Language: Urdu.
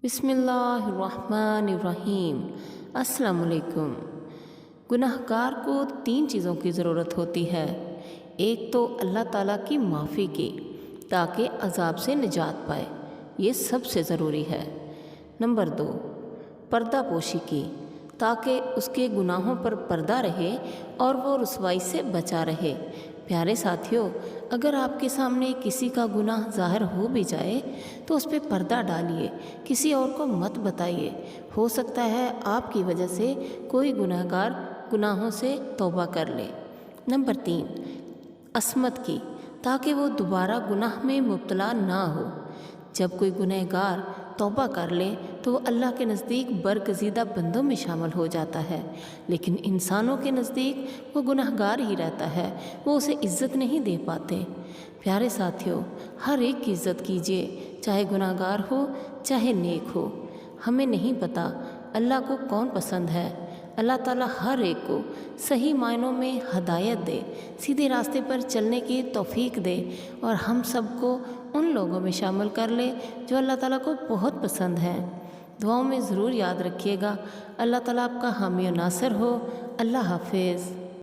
بسم اللہ الرحمن الرحیم۔ السلام علیکم۔ گناہ گار کو 3 چیزوں کی ضرورت ہوتی ہے۔ ایک تو اللہ تعالیٰ کی معافی کی تاکہ عذاب سے نجات پائے، یہ سب سے ضروری ہے۔ نمبر 2، پردہ پوشی کی تاکہ اس کے گناہوں پر پردہ رہے اور وہ رسوائی سے بچا رہے۔ پیارے ساتھیوں، اگر آپ کے سامنے کسی کا گناہ ظاہر ہو بھی جائے تو اس پہ پردہ ڈالیے، کسی اور کو مت بتائیے۔ ہو سکتا ہے آپ کی وجہ سے کوئی گناہ گار گناہوں سے توبہ کر لے۔ نمبر 3، عصمت کی تاکہ وہ دوبارہ گناہ میں مبتلا نہ ہو۔ جب کوئی گناہ گار توبہ کر لے تو وہ اللہ کے نزدیک برگزیدہ بندوں میں شامل ہو جاتا ہے، لیکن انسانوں کے نزدیک وہ گناہ گار ہی رہتا ہے، وہ اسے عزت نہیں دے پاتے۔ پیارے ساتھیوں، ہر ایک کی عزت کیجیے، چاہے گناہ گار ہو چاہے نیک ہو۔ ہمیں نہیں پتہ اللہ کو کون پسند ہے۔ اللہ تعالیٰ ہر ایک کو صحیح معنوں میں ہدایت دے، سیدھے راستے پر چلنے کی توفیق دے، اور ہم سب کو ان لوگوں میں شامل کر لے جو اللہ تعالیٰ کو بہت پسند ہیں۔ دعاؤں میں ضرور یاد رکھیے گا۔ اللہ تعالیٰ آپ کا حامی و ناصر ہو۔ اللہ حافظ۔